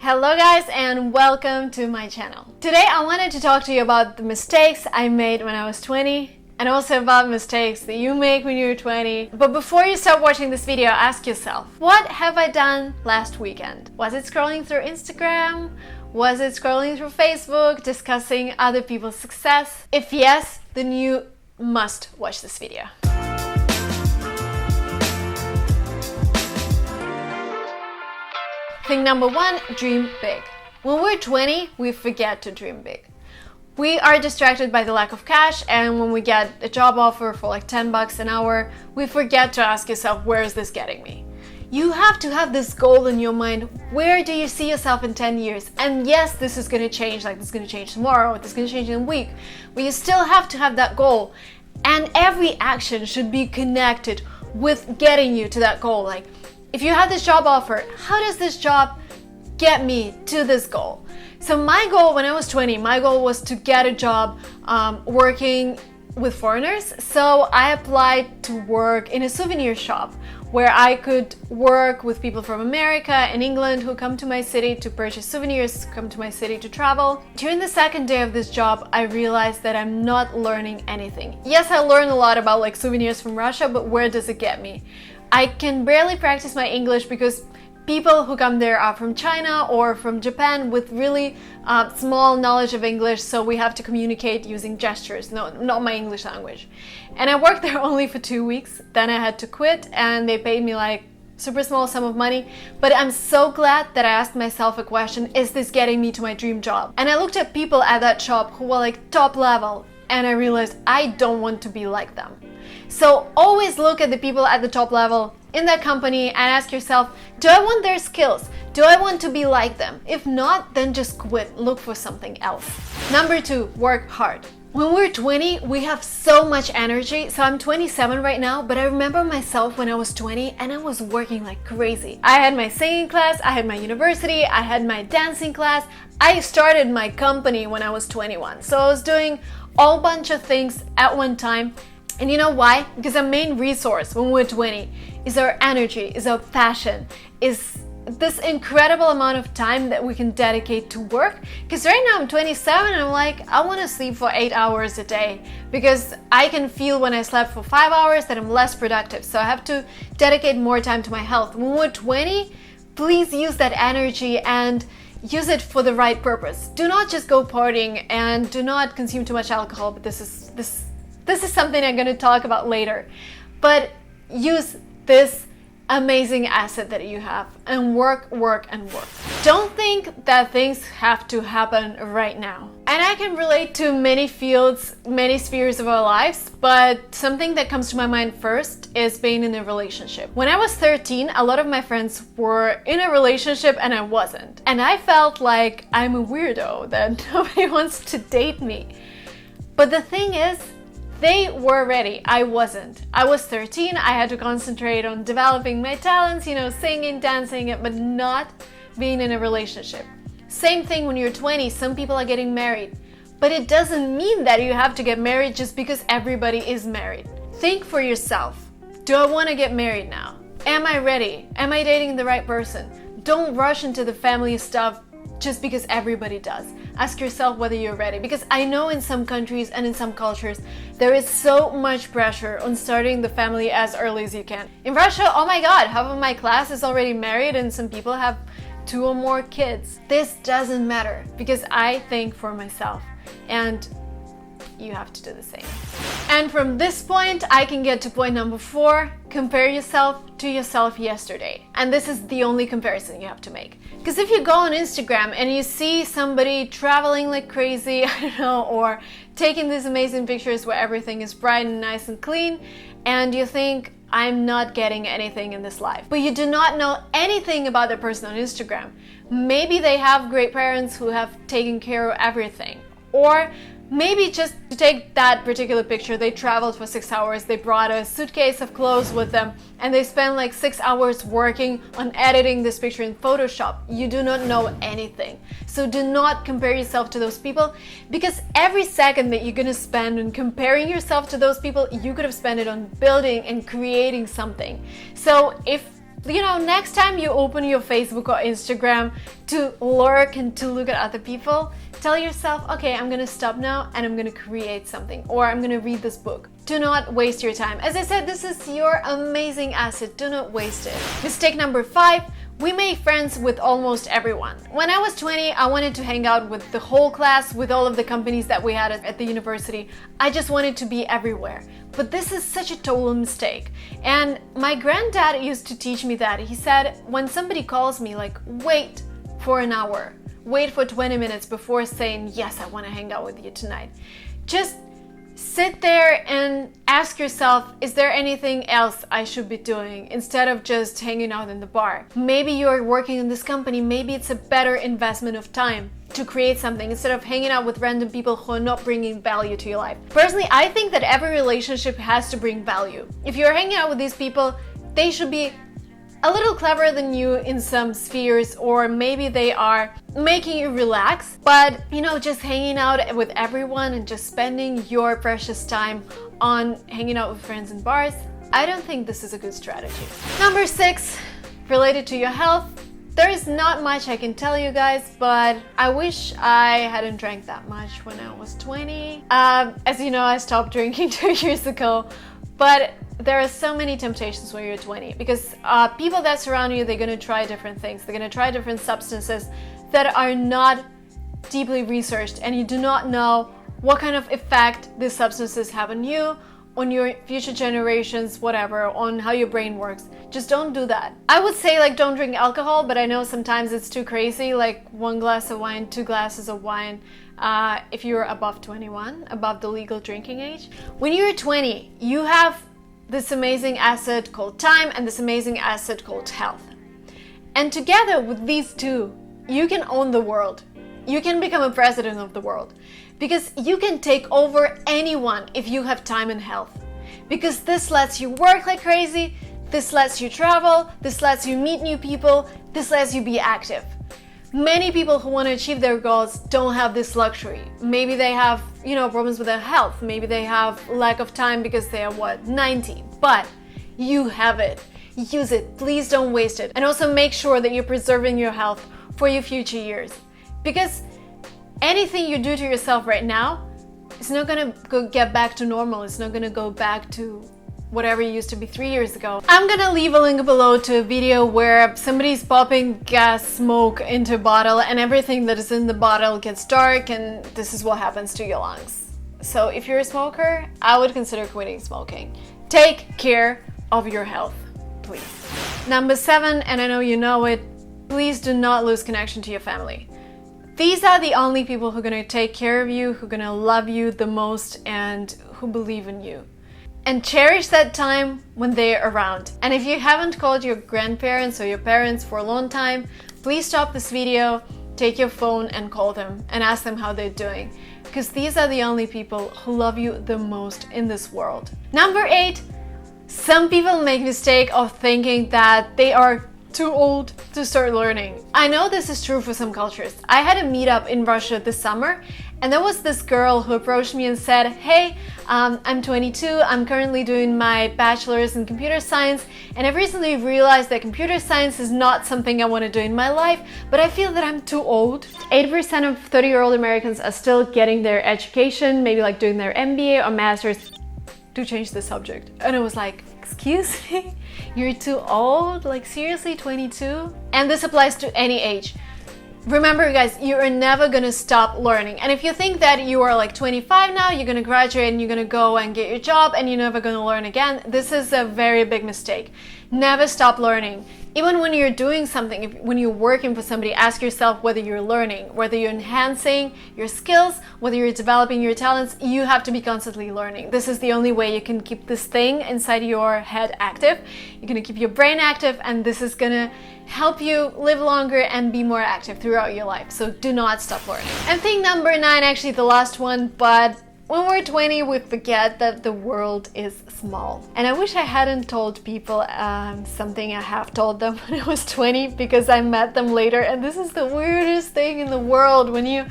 Hello guys and welcome to my channel. Today I wanted to talk to you about the mistakes I made when I was 20 and also about mistakes that you make when you're 20. But before you start watching this video, ask yourself, what have I done last weekend? Was it scrolling through Instagram? Was it scrolling through Facebook, discussing other people's success? If yes, then you must watch this video. Thing number one, dream big. When we're 20, we forget to dream big. We are distracted by the lack of cash, and when we get a job offer for like 10 bucks an hour, we forget to ask yourself, where is this getting me? You have to have this goal in your mind. Where do you see yourself in 10 years? And yes, this is going to change, like this is going to change tomorrow, or this is going to change in a week, but you still have to have that goal. And every action should be connected with getting you to that goal. Like, if you have this job offer, how does this job get me to this goal? So my goal when I was 20, my goal was to get a job working with foreigners. So I applied to work in a souvenir shop where I could work with people from America and England who come to my city to purchase souvenirs, come to my city to travel. During the second day of this job, I realized that I'm not learning anything. Yes, I learned a lot about like souvenirs from Russia, but where does it get me? I can barely practice my English because people who come there are from China or from Japan with really small knowledge of English, so we have to communicate using gestures, not my English language. And I worked there only for 2 weeks, then I had to quit and they paid me like super small sum of money. But I'm so glad that I asked myself a question, is this getting me to my dream job? And I looked at people at that shop who were like top level and I realized I don't want to be like them. So always look at the people at the top level in that company and ask yourself, do I want their skills? Do I want to be like them? If not, then just quit, look for something else. Number two, work hard. When we're 20, we have so much energy. So I'm 27 right now, but I remember myself when I was 20 and I was working like crazy. I had my singing class, I had my university, I had my dancing class. I started my company when I was 21. So I was doing a bunch of things at one time. And you know why? Because our main resource when we're 20 is our energy, is our passion, is this incredible amount of time that we can dedicate to work. Because right now I'm 27 and I'm like, I want to sleep for 8 hours a day because I can feel when I slept for 5 hours that I'm less productive. So I have to dedicate more time to my health. When we're 20, please use that energy and use it for the right purpose. Do not just go partying and do not consume too much alcohol, but this is something I'm going to talk about later. But use this amazing asset that you have and work. Don't think that things have to happen right now. And I can relate to many fields, many spheres of our lives, but something that comes to my mind first is being in a relationship. When I was 13, a lot of my friends were in a relationship and I wasn't. And I felt like I'm a weirdo, that nobody wants to date me. But the thing is, they were ready. I wasn't. I was 13. I had to concentrate on developing my talents, singing, dancing, but not being in a relationship. Same thing when you're 20. Some people are getting married, but it doesn't mean that you have to get married just because everybody is married. Think for yourself. Do I want to get married now? Am I ready? Am I dating the right person? Don't rush into the family stuff just because everybody does. Ask yourself whether you're ready, because I know in some countries and in some cultures there is so much pressure on starting the family as early as you can. In Russia, oh my god, half of my class is already married and some people have 2 or more kids. This doesn't matter because I think for myself and you have to do the same. And from this point, I can get to point number 4, compare yourself to yourself yesterday. And this is the only comparison you have to make. Because if you go on Instagram and you see somebody traveling like crazy, or taking these amazing pictures where everything is bright and nice and clean, and you think, I'm not getting anything in this life. But you do not know anything about the person on Instagram. Maybe they have great parents who have taken care of everything. Or maybe just to take that particular picture, they traveled for 6 hours, they brought a suitcase of clothes with them, and they spent like 6 hours working on editing this picture in Photoshop. You do not know anything. So do not compare yourself to those people, because every second that you're gonna spend on comparing yourself to those people, you could have spent it on building and creating something. So if You know, next time you open your Facebook or Instagram to lurk and to look at other people, tell yourself, okay, I'm gonna stop now and I'm gonna create something, or I'm gonna read this book. Do not waste your time. As I said, this is your amazing asset. Do not waste it. Mistake number 5, we made friends with almost everyone. When I was 20, I wanted to hang out with the whole class, with all of the companies that we had at the university. I just wanted to be everywhere. But this is such a total mistake. And my granddad used to teach me that. He said, when somebody calls me, like, wait for an hour, wait for 20 minutes before saying, yes, I want to hang out with you tonight. Just sit there and ask yourself, is there anything else I should be doing instead of just hanging out in the bar? Maybe you're working in this company, maybe it's a better investment of time to create something instead of hanging out with random people who are not bringing value to your life. Personally, I think that every relationship has to bring value. If you're hanging out with these people, they should be a little cleverer than you in some spheres, or maybe they are making you relax, but you know, just hanging out with everyone and just spending your precious time on hanging out with friends in bars, I don't think this is a good strategy. Number 6, related to your health. There is not much I can tell you guys, but I wish I hadn't drank that much when I was 20. As you know, I stopped drinking 2 years ago, but there are so many temptations when you're 20 because people that surround you, they're going to try different things. They're going to try different substances that are not deeply researched, and you do not know what kind of effect these substances have on you, on your future generations, whatever, on how your brain works. Just don't do that. I would say, like, don't drink alcohol, but I know sometimes it's too crazy, like 1 glass of wine, 2 glasses of wine, if you're above 21, above the legal drinking age. When you're 20, you have this amazing asset called time and this amazing asset called health. And together with these two, you can own the world. You can become a president of the world because you can take over anyone if you have time and health. Because this lets you work like crazy, this lets you travel, this lets you meet new people, this lets you be active. Many people who want to achieve their goals don't have this luxury. Maybe they have, problems with their health. Maybe they have lack of time because they are 90. But you have it. Use it. Please don't waste it. And also make sure that you're preserving your health for your future years. Because anything you do to yourself right now, it's not going to get back to normal. It's not going to go back to whatever it used to be 3 years ago. I'm gonna leave a link below to a video where somebody's popping gas smoke into a bottle and everything that is in the bottle gets dark, and this is what happens to your lungs. So if you're a smoker, I would consider quitting smoking. Take care of your health, please. Number 7, and I know you know it, please do not lose connection to your family. These are the only people who are gonna take care of you, who are gonna love you the most, and who believe in you. And cherish that time when they're around. And if you haven't called your grandparents or your parents for a long time, please stop this video, take your phone and call them and ask them how they're doing. Because these are the only people who love you the most in this world. Number 8, some people make mistake of thinking that they are too old to start learning. I know this is true for some cultures. I had a meetup in Russia this summer, and there was this girl who approached me and said, hey, I'm 22, I'm currently doing my bachelor's in computer science, and I've recently realized that computer science is not something I want to do in my life, but I feel that I'm too old. 8% of 30-year-old Americans are still getting their education, maybe like doing their MBA or master's, to change the subject. And I was like, excuse me? You're too old? Like, seriously, 22? And this applies to any age. Remember, guys, you are never gonna stop learning. And if you think that you are like 25 now, you're gonna graduate and you're gonna go and get your job and you're never gonna learn again, this is a very big mistake. Never stop learning. Even when you're doing something, when you're working for somebody, ask yourself whether you're learning, whether you're enhancing your skills, whether you're developing your talents. You have to be constantly learning. This is the only way you can keep this thing inside your head active. You're gonna keep your brain active, and this is gonna help you live longer and be more active throughout your life. So do not stop learning. And thing number 9, actually the last one, but when we're 20, we forget that the world is small. And I wish I hadn't told people something I have told them when I was 20, because I met them later, and this is the weirdest thing in the world. When you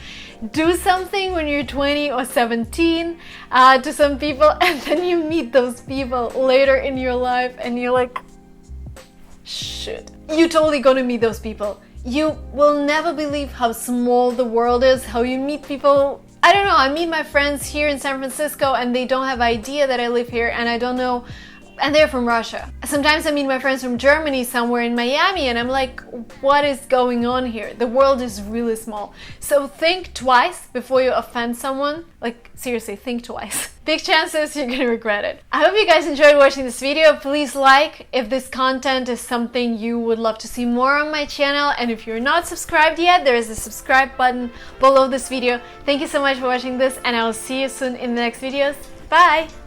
do something when you're 20 or 17 to some people, and then you meet those people later in your life and you're like, Shoot. You're totally gonna meet those people. You will never believe how small the world is, how you meet people. I don't know, I meet my friends here in San Francisco and they don't have idea that I live here, and I don't know, and they're from Russia. Sometimes I meet my friends from Germany, somewhere in Miami, and I'm like, what is going on here? The world is really small. So think twice before you offend someone. Like, seriously, think twice. Big chances you're gonna regret it. I hope you guys enjoyed watching this video. Please like if this content is something you would love to see more on my channel. And if you're not subscribed yet, there is a subscribe button below this video. Thank you so much for watching this, and I will see you soon in the next videos. Bye!